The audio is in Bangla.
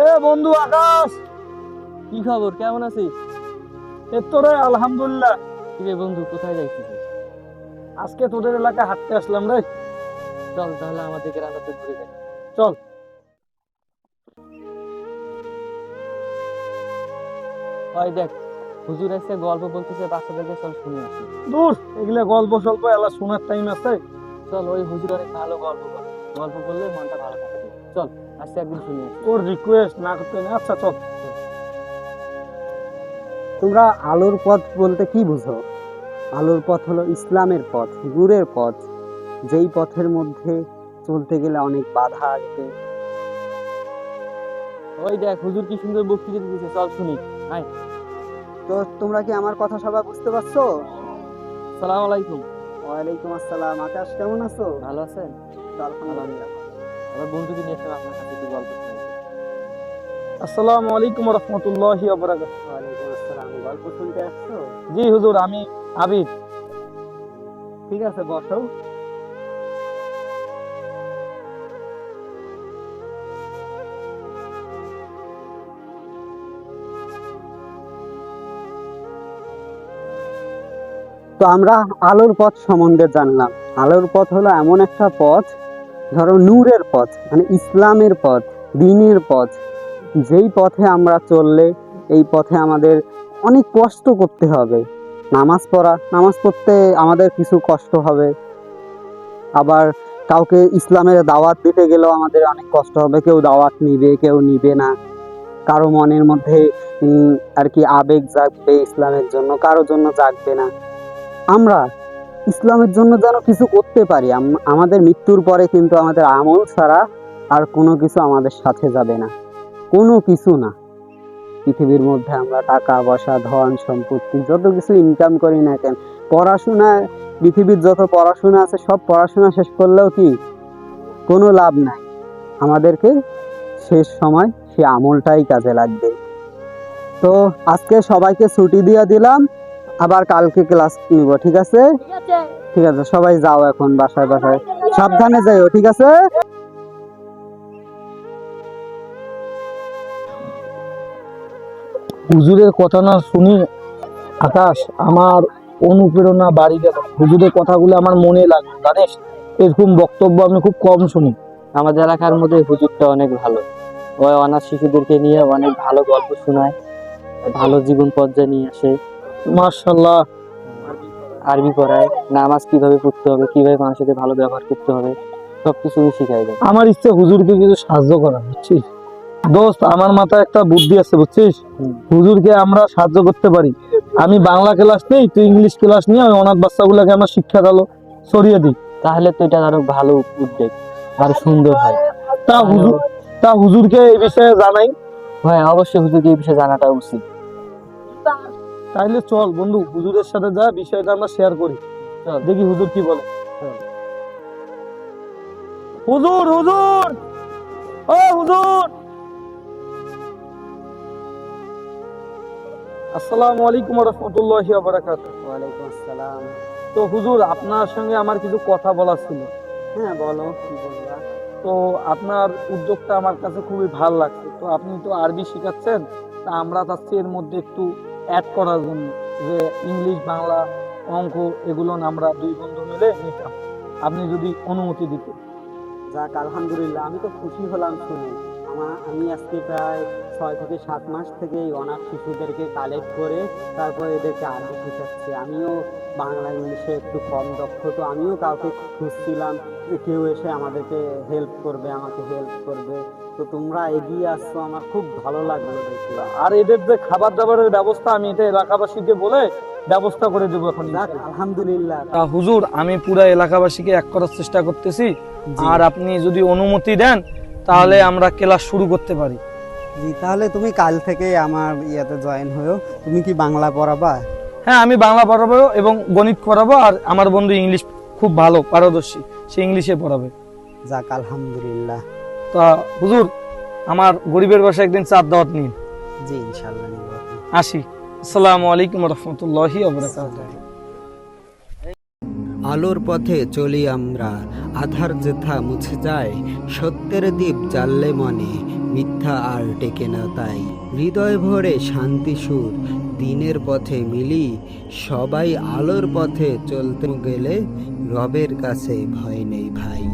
এ বন্ধু আকাশ, কি খবর, কেমন আছিস? এ তোরে আলহামদুলিল্লাহ। কিরে বন্ধু, কোথায় যাইছিস? আজকে তোদের এলাকায় হাঁটতে আসলাম রে। চল তাহলে আমাদের গ্রামে ঘুরে যাই। চল। ওই দেখ, হুজুর এসে গল্প বলতেছে, বাচ্চাদেরকে চল শুনে আসি। দূর, এগুলা গল্প স্বল্প এলা শোনার টাইম আছে? চল, ওই হুজুর অনেক ভালো গল্প বলে, গল্প বললে মনটা ভালো থাকে। চল আজকে একদিন শুনে আসি। তোর রিকোয়েস্ট না করতে না। আচ্ছা চল। তোমরা আলোর পথ বলতে কি বুঝো? আলোর পথ হলো ইসলামের পথ, নূরের পথ, যেই পথের মধ্যে চলতে গেলে অনেক বাধা আসবে। ওই দেখ, হুজুর কি সুন্দর বক্তৃতা দিতেছে, চল শুনি। হাই, তো তোমরা কি আমার কথা সবাই বুঝতে পারছো? সালাম আলাইকুম। ওয়ালাইকুম আসসালাম। আকাশ, কেমন আছো? ভালো আছেন? তো আলহামদুলিল্লাহ। আমার বন্ধুকে নিয়ে এসে আপনার কাছে একটু গল্প শুনি। আসসালামু আলাইকুম ওয়া রাহমাতুল্লাহি ওয়া বারাকাতুহু। ওয়ালাইকুম আসসালাম। গল্প শুনতে আসছো? জি হুজুর, আমি আবিদ। ঠিক আছে, বসো। তো আমরা আলোর পথ সম্বন্ধে জানলাম। আলোর পথ হলো এমন একটা পথ, ধরো নূরের পথ, মানে ইসলামের পথ, দ্বীনের পথ, যেই পথে আমরা চললে এই পথে আমাদের অনেক কষ্ট করতে হবে। নামাজ পড়তে আমাদের কিছু কষ্ট হবে, আবার কাউকে ইসলামের দাওয়াত দিতে গেলেও আমাদের অনেক কষ্ট হবে। কেউ দাওয়াত নিবে, কেউ নিবে না। কারো মনের মধ্যে আর কি আবেগ জাগবে ইসলামের জন্য, কারো জন্য জাগবে না। আমরা ইসলামের জন্য যেন কিছু করতে পারি। আমাদের মৃত্যুর পরে কিন্তু আমাদের আমল ছাড়া আর কোনো কিছু আমাদের সাথে যাবে না, কোনো কিছু না। পৃথিবীর মধ্যে আমরা টাকা পয়সা, ধন সম্পত্তি যত কিছু ইনকাম করি না কেন, পড়াশোনা, পৃথিবীর যত পড়াশোনা আছে সব পড়াশোনা শেষ করলেও কি কোনো লাভ নাই। আমাদেরকে শেষ সময় সে আমলটাই কাজে লাগবে। তো আজকে সবাইকে ছুটি দিয়ে দিলাম, আবার কালকে ক্লাস নিব। ঠিক আছে? ঠিক আছে, সবাই যাও এখন বাসায় বাসায়, সাবধানে যাইও। ঠিক আছে? হুজুরের কথা না শুনি আকাশ, আমার অনুপ্রেরণা বাড়ি গেল। হুজুরের কথাগুলো আমার মনে লাগে, জানিস? এরকম বক্তব্য আমি খুব কম শুনি। আমাদের এলাকার মধ্যে হুজুরটা অনেক ভালো। ওই অনাথ শিশুদেরকে নিয়ে অনেক ভালো গল্প শোনায়, ভালো জীবন পর্যায়ে নিয়ে আসে, মাশাআল্লাহ। আরবি পড়ায়, নামাজ কিভাবে পড়তে হবে, কিভাবে মানুষের সাথে ভালো ব্যবহার করতে হবে, সবকিছু শিখাই দেয়। আমার ইচ্ছে হুজুরকে কিছু সাহায্য করা, বুঝছিস দোস্ত? আমার মাথায় একটা বুদ্ধি আছে, বুঝছিস? হুজুরকে আমরা সাহায্য করতে পারি। আমি বাংলা ক্লাস নেই, তুই ইংলিশ ক্লাস নিয়ে ওই অনাথ বাচ্চাগুলোকে আমরা শিক্ষা আলো ছড়িয়ে দিই। তাহলে তো এটা আরো ভালো উদ্যোগ, আরো সুন্দর হয়। তা হুজুরকে এই বিষয়ে জানাই। হ্যাঁ, অবশ্যই হুজুরকে এই বিষয়ে জানাটা উচিত। তাইলে চল বন্ধু, হুজুরের সাথে যা বিষয়টা আমরা শেয়ার করি, দেখি হুজুর কি বলে। হুজুর, হুজুর, ও হুজুর! আসসালামু আলাইকুম ওয়া রাহমাতুল্লাহি ওয়া বারাকাতুহু। ওয়ালাইকুম আসসালাম। তো হুজুর, আপনার সঙ্গে আমার কিছু কথা বলার ছিল। হ্যাঁ, বলো, কি বলবা? তো আপনার উদ্যোগটা আমার কাছে খুবই ভালো লাগছে। তো আপনি তো আরবি শেখাচ্ছেন, তা আমরা চাচ্ছি এর মধ্যে একটু অ্যাড করার জন্য, যে ইংলিশ, বাংলা, অঙ্ক এগুলো আমরা দুই বন্ধু মিলে নিতাম, আপনি যদি অনুমতি দিতেন। যাক, আলহামদুলিল্লাহ, আমি তো খুশি হলাম শুনে। আমি আজকে প্রায় 6 থেকে 7 মাস থেকে এই অনাথ শিশুদেরকে কালেক্ট করে তারপরে এদেরকে আরবি শেখাচ্ছি। আমিও বাংলা ইংলিশে একটু কম দক্ষ, তো আমিও কাউকে খুঁজছিলাম যে কেউ এসে আমাদেরকে হেল্প করবে, আমাকে হেল্প করবে। তো তোমরা এগিয়ে আসছো, আমার খুব ভালো লাগলো দেখে। আর এদের যে খাবার দাবারের ব্যবস্থা, আমি এটা এলাকাবাসীকে বলে ব্যবস্থা করে দেবো এখন। যাক, আলহামদুলিল্লাহ। হুজুর, আমি পুরো এলাকাবাসীকে এক করার চেষ্টা করতেছি, আর আপনি যদি অনুমতি দেন তাহলে আমরা ক্লাস শুরু করতে পারি। জি, তাহলে তুমি কাল থেকে আমার ইয়াতে জয়েন হও। তুমি কি বাংলা পড়াবা? হ্যাঁ, আমি বাংলা পড়াবো এবং গণিত পড়াবো, আর আমার বন্ধু ইংলিশ খুব ভালো পারদর্শী, সে ইংলিশে পড়াবে। যাক, আলহামদুলিল্লাহ। তা হুজুর, আমার গরিবের বাসায় একদিন চাঁদ দাওয়াত নিন। জি, ইনশাআল্লাহ নিব। আসি। আসসালামু আলাইকুম ওয়া রাহমাতুল্লাহি ওয়া বারাকাতুহু। আলোর পথে চলি আমরা, আধার যেথা মুছে যায়, সত্যের দ্বীপ জ্বাললে মনে, মিথ্যা আর টেকে না তাই। হৃদয় ভরে শান্তি সুর, দিনের পথে মিলি, সবাই আলোর পথে চলতে গেলে রবের কাছে ভয় নেই ভাই।